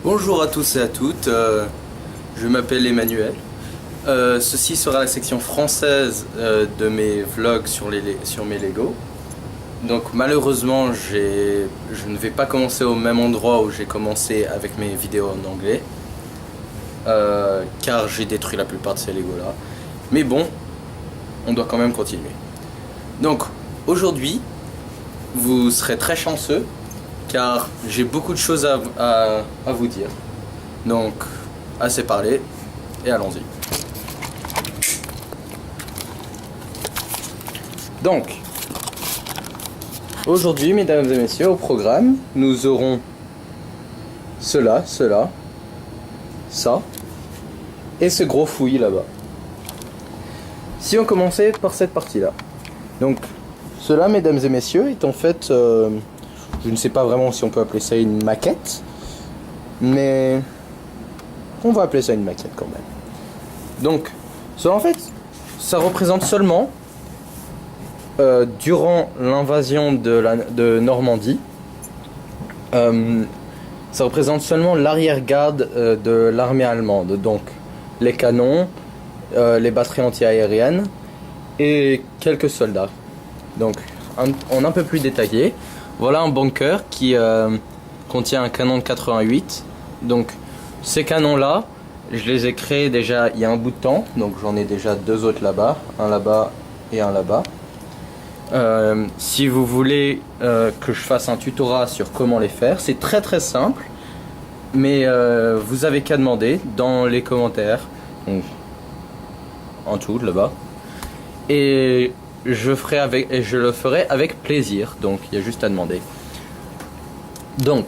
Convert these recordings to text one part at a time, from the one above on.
Bonjour à tous et à toutes, je m'appelle Emmanuel. Ceci sera la section française de mes vlogs sur mes Lego. Donc malheureusement je ne vais pas commencer au même endroit où j'ai commencé avec mes vidéos en anglais. Car j'ai détruit la plupart de ces Lego là. Mais bon, on doit quand même continuer. Donc aujourd'hui, vous serez très chanceux car j'ai beaucoup de choses à vous dire. Donc, assez parlé et allons-y. Donc, aujourd'hui, mesdames et messieurs, au programme, nous aurons cela, ça, et ce gros fouillis là-bas. Si on commençait par cette partie-là. Donc, cela, mesdames et messieurs, est en fait... je ne sais pas vraiment si on peut appeler ça une maquette, mais on va appeler ça une maquette quand même. Donc, ça en fait, ça représente seulement, durant l'invasion de Normandie, ça représente seulement l'arrière-garde de l'armée allemande. Donc, les canons, les batteries anti-aériennes et quelques soldats. Donc, en un peu plus détaillé. Voilà un bunker qui contient un canon de 88. Donc ces canons là, je les ai créés déjà il y a un bout de temps. Donc j'en ai déjà deux autres là-bas, un là-bas et un là-bas. Si vous voulez que je fasse un tutorat sur comment les faire, c'est très simple. Mais vous avez qu'à demander dans les commentaires. Donc, en tout là-bas. Et je le ferai avec plaisir, donc il y a juste à demander. Donc,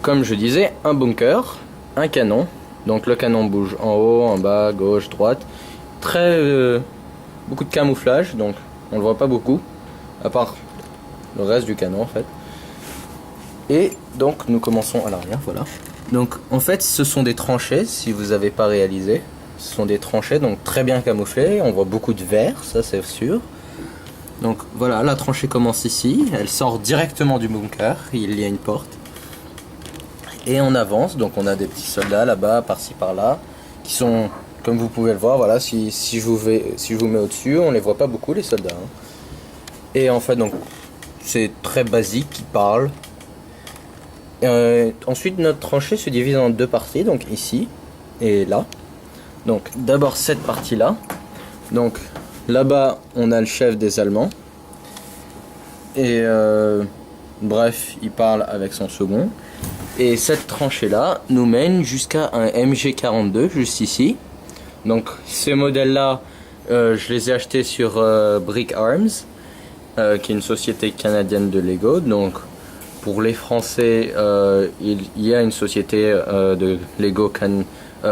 comme je disais, un bunker, un canon. Donc le canon bouge en haut, en bas, gauche, droite. Beaucoup de camouflage, donc on le voit pas beaucoup, à part le reste du canon en fait. Et donc nous commençons à l'arrière, voilà. Donc en fait ce sont des tranchées, si vous n'avez pas réalisé. Ce sont des tranchées, donc très bien camouflées, on voit beaucoup de verre, ça c'est sûr. Donc voilà, la tranchée commence ici, elle sort directement du bunker, il y a une porte. Et on avance, donc on a des petits soldats là-bas, par-ci par-là, qui sont, comme vous pouvez le voir, voilà, si je vous mets au-dessus, on les voit pas beaucoup les soldats. Hein. Et en fait, donc, c'est très basique, ils parlent. Ensuite, notre tranchée se divise en deux parties, donc ici et là. Donc d'abord cette partie-là, donc... Là-bas, on a le chef des Allemands. Et bref, il parle avec son second. Et cette tranchée-là nous mène jusqu'à un MG42, juste ici. Donc ces modèles-là, je les ai achetés sur Brick Arms, qui est une société canadienne de Lego. Donc pour les Français, il y a une société de Lego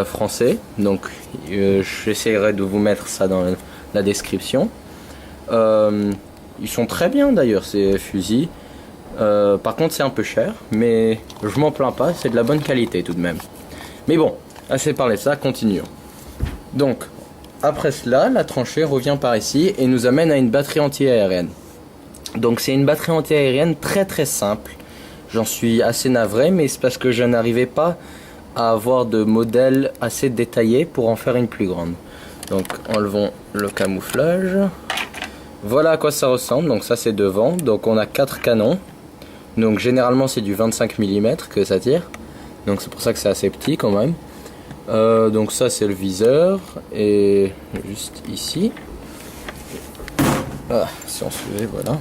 français. Donc j'essaierai de vous mettre ça dans la description. Ils sont très bien d'ailleurs ces fusils. Par contre c'est un peu cher, mais je m'en plains pas, c'est de la bonne qualité tout de même. Mais bon, assez parlé de ça, continuons. Donc après cela, la tranchée revient par ici et nous amène à une batterie anti-aérienne. Donc c'est une batterie anti-aérienne très simple. J'en suis assez navré, mais c'est parce que je n'arrivais pas à avoir de modèle assez détaillé pour en faire une plus grande. Donc enlevons le camouflage. Voilà à quoi ça ressemble. Donc ça c'est devant. Donc on a 4 canons. Donc généralement c'est du 25 mm que ça tire. Donc c'est pour ça que c'est assez petit quand même. Donc ça c'est le viseur. Et juste ici. Ah, si on suivait, voilà.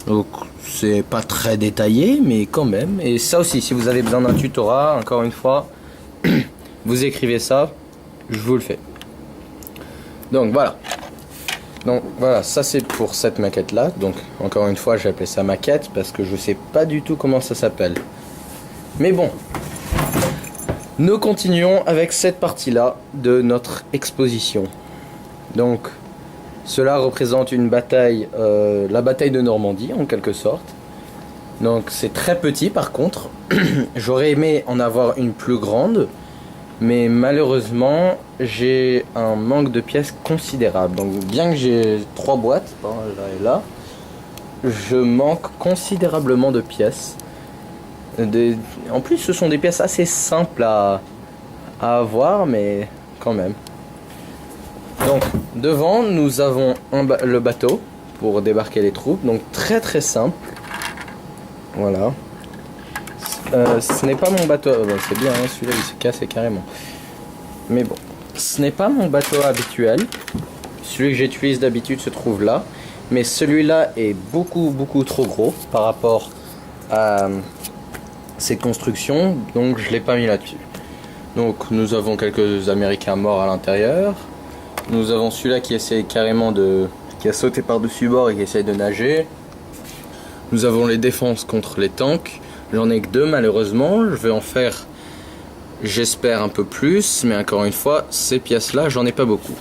Donc c'est pas très détaillé mais quand même. Et ça aussi, si vous avez besoin d'un tutorat, encore une fois, vous écrivez ça, je vous le fais. Donc voilà. Donc voilà, ça c'est pour cette maquette là. Donc encore une fois j'ai appelé ça maquette parce que je sais pas du tout comment ça s'appelle. Mais bon, nous continuons avec cette partie là de notre exposition. Donc cela représente une bataille, la bataille de Normandie en quelque sorte. Donc c'est très petit par contre. J'aurais aimé en avoir une plus grande. Mais malheureusement, j'ai un manque de pièces considérable. Donc bien que j'ai 3 boîtes, là et là, je manque considérablement de pièces. En plus, ce sont des pièces assez simples à avoir, mais quand même. Donc, devant, nous avons le bateau pour débarquer les troupes. Donc, très très simple. Voilà. Ce n'est pas mon bateau. Bon, c'est bien, hein, celui-là il s'est cassé carrément. Mais bon, ce n'est pas mon bateau habituel. Celui que j'utilise d'habitude se trouve là. Mais celui-là est beaucoup trop gros par rapport à ses constructions. Donc, je ne l'ai pas mis là-dessus. Donc, nous avons quelques Américains morts à l'intérieur. Nous avons celui-là qui essaie carrément qui a sauté par-dessus bord et qui essaie de nager. Nous avons les défenses contre les tanks. J'en ai que 2 malheureusement. Je vais en faire, j'espère, un peu plus. Mais encore une fois, ces pièces-là, j'en ai pas beaucoup.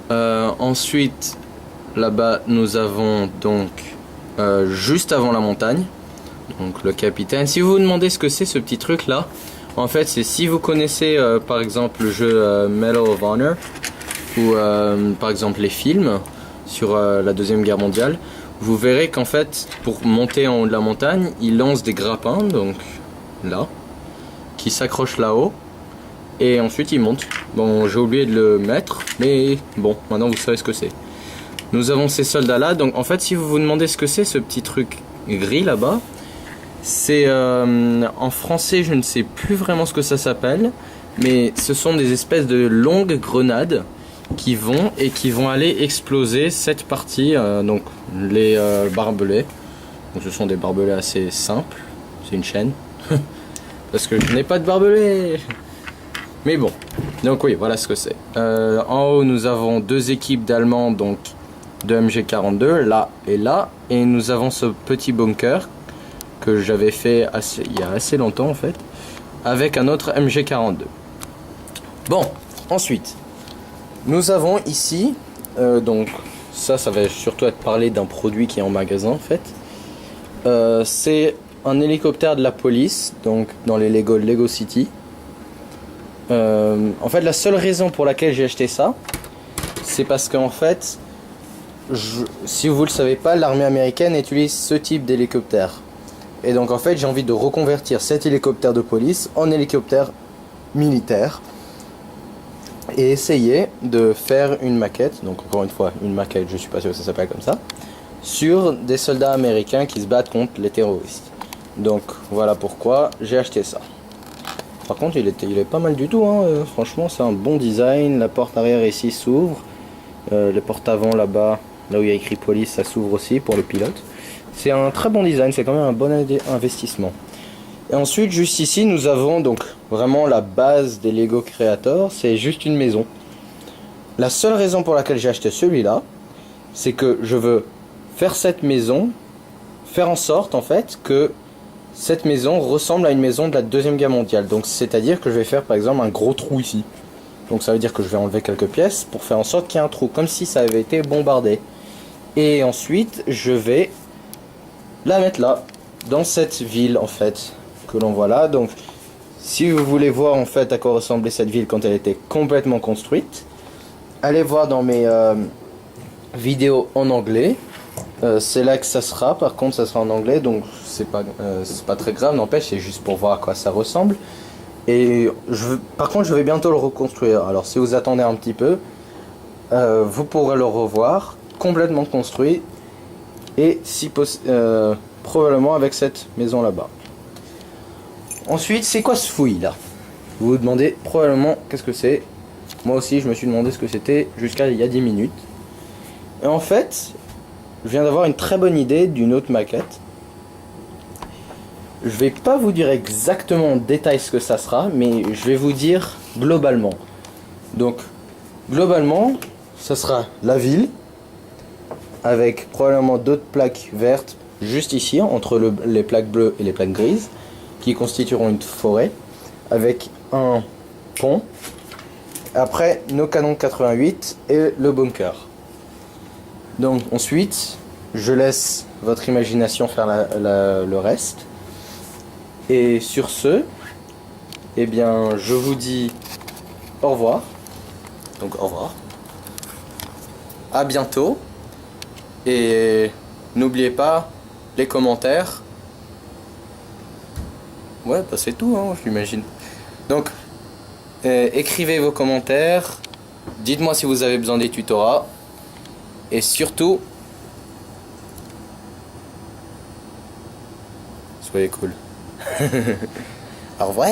Ensuite, là-bas, nous avons donc juste avant la montagne. Donc le capitaine. Si vous vous demandez ce que c'est ce petit truc-là, en fait, c'est si vous connaissez par exemple le jeu Medal of Honor ou par exemple les films sur la Deuxième Guerre mondiale. Vous verrez qu'en fait, pour monter en haut de la montagne, il lance des grappins, donc là, qui s'accrochent là-haut, et ensuite il monte. Bon, j'ai oublié de le mettre, mais bon, maintenant vous savez ce que c'est. Nous avons ces soldats-là, donc en fait, si vous vous demandez ce que c'est, ce petit truc gris là-bas, c'est en français, je ne sais plus vraiment ce que ça s'appelle, mais ce sont des espèces de longues grenades qui vont aller exploser cette partie, donc les barbelés. Donc ce sont des barbelés assez simples, c'est une chaîne, parce que je n'ai pas de barbelés. Mais bon, donc oui, voilà ce que c'est. En haut, nous avons 2 équipes d'Allemands, donc de MG42, là, et nous avons ce petit bunker que j'avais fait il y a assez longtemps en fait, avec un autre MG42. Bon, ensuite, nous avons ici, donc ça va surtout être parlé d'un produit qui est en magasin en fait. C'est un hélicoptère de la police, donc dans les Lego City. En fait, la seule raison pour laquelle j'ai acheté ça, c'est parce qu'en fait, si vous le savez pas, l'armée américaine utilise ce type d'hélicoptère. Et donc en fait, j'ai envie de reconvertir cet hélicoptère de police en hélicoptère militaire. Et essayer de faire une maquette, donc encore une fois une maquette, je suis pas sûr que ça s'appelle comme ça, sur des soldats américains qui se battent contre les terroristes. Donc voilà pourquoi j'ai acheté ça. Par contre il est pas mal du tout, hein. Franchement c'est un bon design, la porte arrière ici s'ouvre, les portes avant là-bas, là où il y a écrit police, ça s'ouvre aussi pour le pilote. C'est un très bon design, c'est quand même un bon investissement. Et ensuite, juste ici, nous avons donc vraiment la base des Lego Creator, c'est juste une maison. La seule raison pour laquelle j'ai acheté celui-là, c'est que je veux faire cette maison, faire en sorte en fait que cette maison ressemble à une maison de la Deuxième Guerre mondiale. Donc c'est-à-dire que je vais faire par exemple un gros trou ici. Donc ça veut dire que je vais enlever quelques pièces pour faire en sorte qu'il y ait un trou, comme si ça avait été bombardé. Et ensuite, je vais la mettre là, dans cette ville en fait, que l'on voit là. Donc si vous voulez voir en fait à quoi ressemblait cette ville quand elle était complètement construite, allez voir dans mes vidéos en anglais. C'est là que ça sera, par contre ça sera en anglais, donc c'est pas très grave, n'empêche, c'est juste pour voir à quoi ça ressemble. Et par contre je vais bientôt le reconstruire, alors si vous attendez un petit peu, vous pourrez le revoir complètement construit, et si probablement avec cette maison là-bas. Ensuite, c'est quoi ce fouillis là? Vous vous demandez probablement qu'est-ce que c'est. Moi aussi, je me suis demandé ce que c'était jusqu'à il y a 10 minutes. Et en fait, je viens d'avoir une très bonne idée d'une autre maquette. Je vais pas vous dire exactement en détail ce que ça sera, mais je vais vous dire globalement. Donc, globalement, ça sera la ville, avec probablement d'autres plaques vertes juste ici, entre les plaques bleues et les plaques grises, qui constitueront une forêt, avec un pont, après nos canons de 88 et le bunker. Donc ensuite, je laisse votre imagination faire le reste. Et sur ce, eh bien, je vous dis au revoir. Donc au revoir. À bientôt. Et n'oubliez pas les commentaires Ouais, bah c'est tout, hein, j'imagine. Donc, écrivez vos commentaires. Dites-moi si vous avez besoin des tutorats. Et surtout, soyez cool. Au revoir.